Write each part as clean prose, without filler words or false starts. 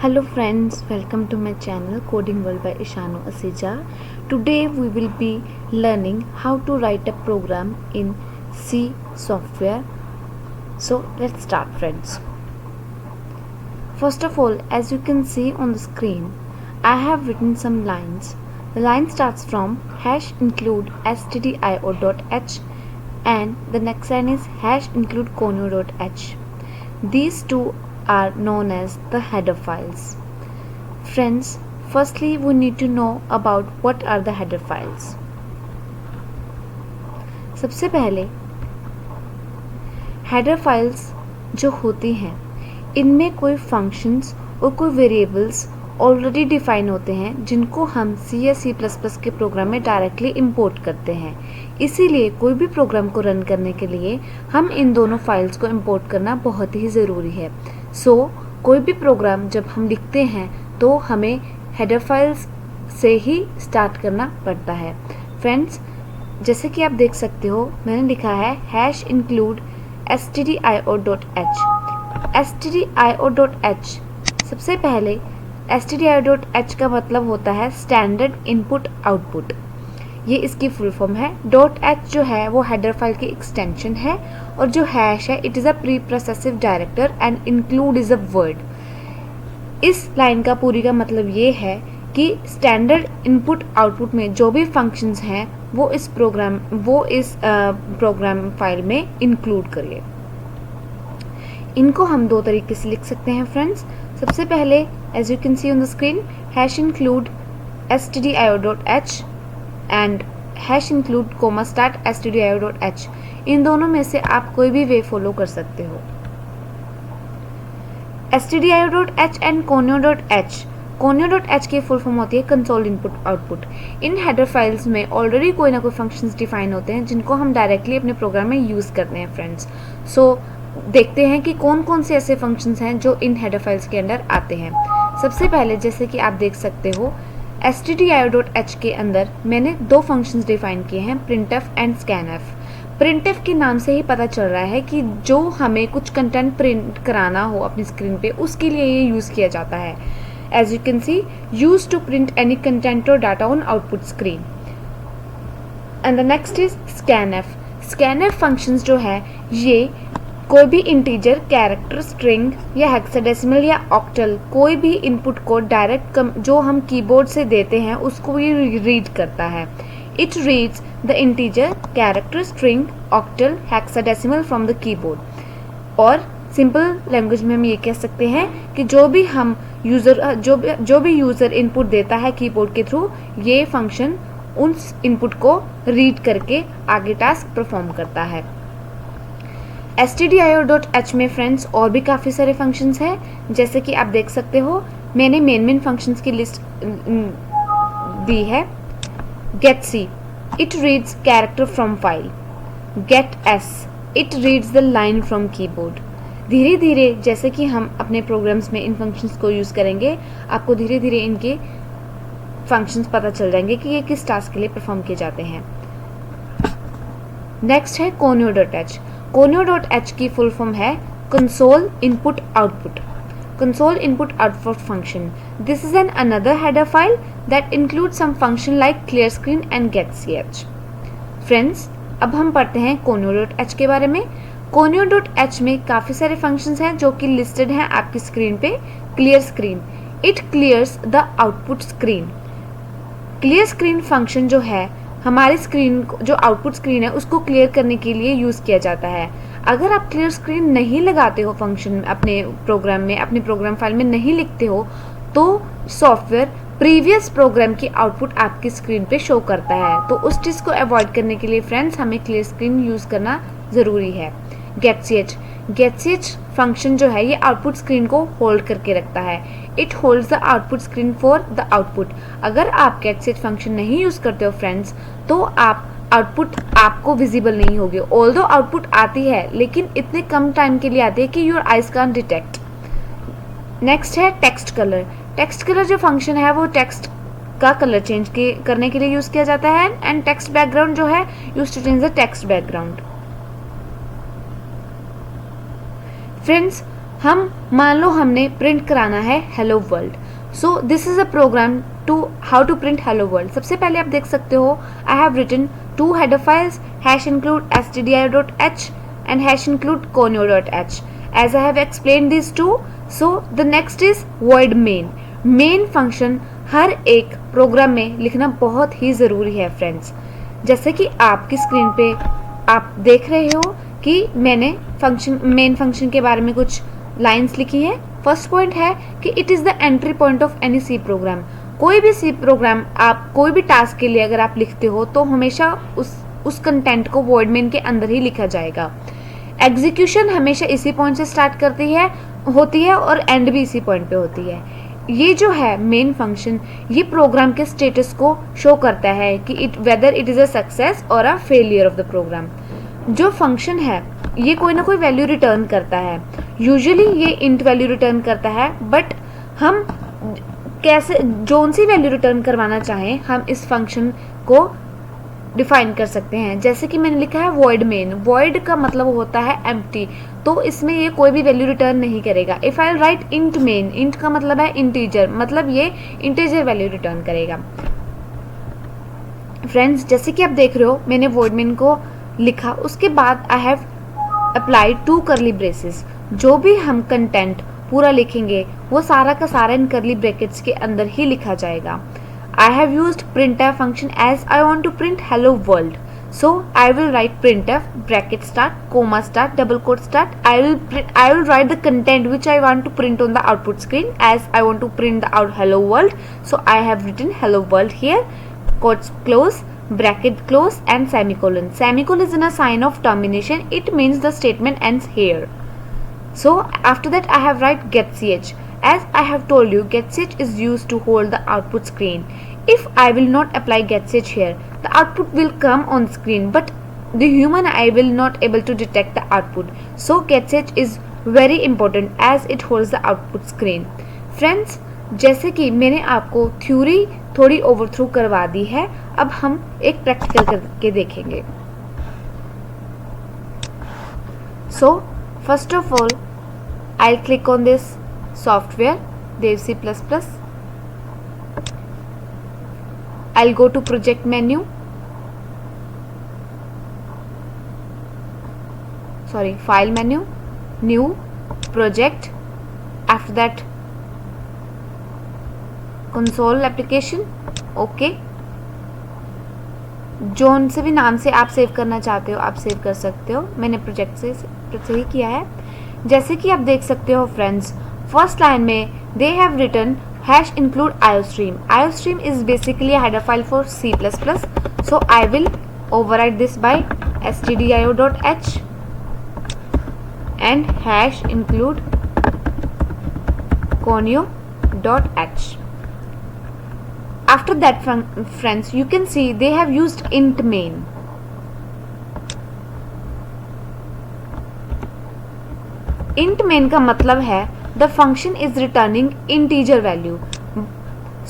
Hello friends, welcome to my channel Coding World by Ishanu Asija. Today we will be learning how to write a program in C software. So let's start friends. First of all, as you can see on the screen, I have written some lines. The line starts from #include stdio.h and the next line is #include conio.h. These two are known as the header files. Friends, firstly we need to know about what are the header files. सबसे पहले header files जो होती हैं इनमें कोई functions और कोई variables already define होते हैं जिनको हम C या C++ के प्रोग्राम में डायरेक्टली इंपोर्ट करते हैं। इसीलिए कोई भी प्रोग्राम को रन करने के लिए हम इन दोनों फाइल्स को इंपोर्ट करना बहुत ही ज़रूरी है। कोई भी प्रोग्राम जब हम लिखते हैं तो हमें हेडर फाइल्स से ही स्टार्ट करना पड़ता है। फ्रेंड्स, जैसे कि आप देख सकते हो मैंने लिखा है #include stdio.h। stdio.h सबसे पहले stdio.h का मतलब होता है स्टैंडर्ड इनपुट आउटपुट। ये इसकी फुल फॉर्म है। .h जो है वो हेडर फाइल की एक्सटेंशन है और जो हैश है it is a pre progressive director and include is a word. इस लाइन का पूरी का मतलब ये है कि स्टैंडर्ड इनपुट आउटपुट में जो भी फंक्शंस हैं वो इस प्रोग्राम फाइल में इंक्लूड करिए। इनको हम दो तरीके से लिख सकते हैं फ्रेंड्स। सबसे पहले as you can see on the screen #include stdio.h and #include stdio.h। इन दोनों में से आप कोई भी वे फॉलो कर सकते हो। stdio.h एंड conio.h की फुल फॉर्म होती है कंसोल इनपुट आउटपुट। इन हेडर फाइल्स में ऑलरेडी कोई ना कोई फंक्शंस डिफाइन होते हैं जिनको हम डायरेक्टली अपने प्रोग्राम में यूज़ करते हैं फ्रेंड्स। देखते हैं कि कौन कौन से ऐसे फंक्शंस हैं जो इन हेडर फाइल्स के अंदर आते हैं। सबसे पहले जैसे कि आप देख सकते हो stdio.h के अंदर मैंने दो फंक्शंस डिफाइन किए हैं, printf एंड scanf। printf के नाम से ही पता चल रहा है कि जो हमें कुछ कंटेंट प्रिंट कराना हो अपनी स्क्रीन पे उसके लिए ये यूज़ किया जाता है। As you can see use to print any content और data on output screen. And the next is scanf। scanf functions जो है ये कोई भी इंटीजर, कैरेक्टर, स्ट्रिंग या हेक्साडेसिमल या ऑक्टल कोई भी इनपुट को डायरेक्ट जो हम कीबोर्ड से देते हैं उसको ये रीड करता है। It reads the integer, character, string, octal, hexadecimal from the keyboard. और सिंपल लैंग्वेज में हम ये कह सकते हैं कि जो भी यूज़र इनपुट देता है कीबोर्ड के थ्रू ये फंक्शन उस इनपुट को रीड करके आगे टास्क परफॉर्म करता है। stdio.h में फ्रेंड्स और भी काफ़ी सारे फंक्शंस हैं। जैसे कि आप देख सकते हो मैंने मेन फंक्शंस की लिस्ट दी है। getC, it reads character from file. getS, it reads the line from keyboard. धीरे धीरे जैसे कि हम अपने प्रोग्राम्स में इन फंक्शंस को यूज़ करेंगे आपको धीरे धीरे इनके फंक्शंस पता चल जाएंगे कि ये किस टास्क के लिए परफॉर्म किए जाते हैं। नेक्स्ट है conio.h। conio.h की फुल फॉर्म है console input output. Console input output function. This is an another header file that include some function like clear screen and getch। Friends, अब हम पढ़ते हैं conio.h के बारे में। conio.h में काफ़ी सारे फंक्शंस हैं जो कि लिस्टेड हैं आपकी स्क्रीन पे। Clear screen, it clears the output screen. Clear screen function जो है हमारी स्क्रीन जो आउटपुट स्क्रीन है उसको क्लियर करने के लिए यूज़ किया जाता है। अगर आप क्लियर स्क्रीन नहीं लगाते हो फंक्शन अपने प्रोग्राम फाइल में नहीं लिखते हो तो सॉफ्टवेयर प्रीवियस प्रोग्राम की आउटपुट आपकी स्क्रीन पे शो करता है। तो उस चीज़ को अवॉइड करने के लिए फ्रेंड्स हमें क्लियर स्क्रीन यूज़ करना ज़रूरी है। getch फंक्शन जो है ये आउटपुट स्क्रीन को होल्ड करके रखता है। It holds the output screen for the output. अगर आप getch फंक्शन नहीं यूज़ करते हो फ्रेंड्स तो आउटपुट आपको विजिबल नहीं होगी। ऑल्दो आउटपुट आती है लेकिन इतने कम टाइम के लिए आती है कि your eyes can detect. Next है टेक्स्ट कलर। टेक्स्ट कलर जो फंक्शन है वो टेक्स्ट का कलर चेंज करने के लिए यूज़ किया जाता है। एंड टेक्स्ट बैकग्राउंड जो है use to change the text background. Friends, हम मान लो हमने प्रिंट कराना है hello world, so this is a program to how to print hello world. सबसे पहले आप देख सकते हो I have written 2 header files hash include stdio.h and hash include conio.h as I have explained these two. So the next is void main. Main function हर एक program में लिखना बहुत ही ज़रूरी है फ्रेंड्स। जैसे कि आपकी स्क्रीन पे आप देख रहे हो कि मैंने मेन फंक्शन के बारे में कुछ लाइंस लिखी है। फर्स्ट पॉइंट है कि it is the entry point of any C program. कोई भी सी प्रोग्राम आप कोई भी टास्क के लिए अगर आप लिखते हो तो हमेशा उस कंटेंट को वॉइड मेन के अंदर ही लिखा जाएगा। एग्जीक्यूशन हमेशा इसी पॉइंट से स्टार्ट होती है और एंड भी इसी पॉइंट पे होती है। ये जो है मेन फंक्शन, ये प्रोग्राम के स्टेटस को शो करता है कि whether it is a success और a failure of the program. जो फंक्शन है ये कोई ना कोई वैल्यू रिटर्न करता है। यूजुअली ये इंट वैल्यू रिटर्न करता है, बट हम कैसे जोन सी वैल्यू रिटर्न करवाना चाहें हम इस फंक्शन को डिफाइन कर सकते हैं। जैसे कि मैंने लिखा है वॉइड मेन, वॉइड का मतलब होता है एम्प्टी, तो इसमें ये कोई भी वैल्यू रिटर्न नहीं करेगा। If I right int main, int का मतलब है इंटीजर, मतलब ये इंटीजर वैल्यू रिटर्न करेगा। फ्रेंड्स जैसे कि आप देख रहे हो मैंने वॉइड मेन को लिखा, उसके बाद आई हैव अप्लाइड 2 करली ब्रेसेस। जो भी हम कंटेंट पूरा लिखेंगे वो सारा का सारा इन करली ब्रैकेट्स के अंदर ही लिखा जाएगा। I have used printf function as I want to print hello world. So I will write printf bracket start comma start double quote start. I will write the content which I want to print on the output screen as I want to print the out hello world. So I have written hello world here, quotes close, bracket close and semicolon. Semicolon is in a sign of termination. It means the statement ends here. So after that I have write getch. As I have told you, getch is used to hold the output screen. If I will not apply getch here, the output will come on screen, but the human eye will not able to detect the output. So getch is very important as it holds the output screen. Friends, जैसे कि मैंने आपको theory थोड़ी ओवरथ्रू करवा दी है, अब हम एक प्रैक्टिकल करके देखेंगे। So first of all, I'll click on this software Dev C++. I'll go to project menu, file menu, new project, after that console application, okay। Zone से भी नाम से आप सेव करना चाहते हो आप सेव कर सकते हो, मैंने प्रोजेक्ट से ही किया है। जैसे कि आप देख सकते हो फ्रेंड्स, फर्स्ट लाइन में they have written hash include iostream. Iostream is basically a header file for C++. So I will override this by stdio.h and hash include conio.h. After that friends, you can see they have used int main. int main का मतलब है the function is returning integer value.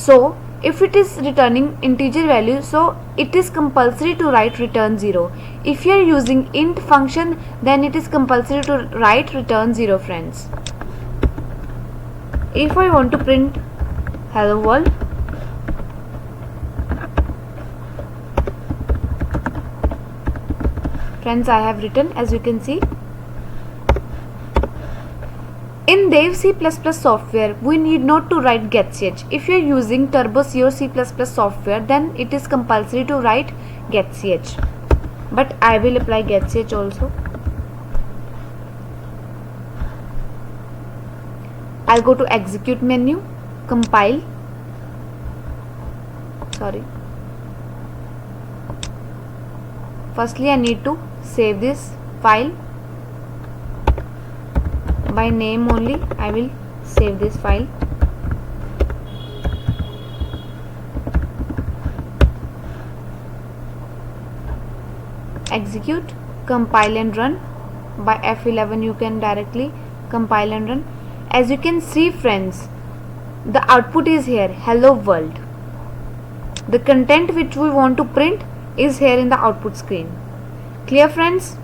So if it is returning integer value, so it is compulsory to write return 0. If you are using int function, then it is compulsory to write return 0 friends. If I want to print hello world, friends, I have written, as you can see, in Dev C++ software, we need not to write getch. If you are using Turbo C or C++ software, then it is compulsory to write getch. But I will apply getch also. I'll go to execute menu, compile. Firstly, I need to save this file. By name only I will save this file. Execute, compile and run. By F11 you can directly compile and run. As you can see friends, the output is here, hello world. The content which we want to print is here in the output screen. Clear friends?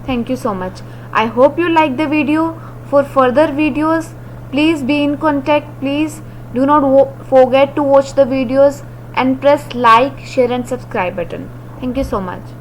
Thank you so much. I hope you like the video. For further videos, please be in contact. Please do not forget to watch the videos and press like, share and subscribe button. Thank you so much.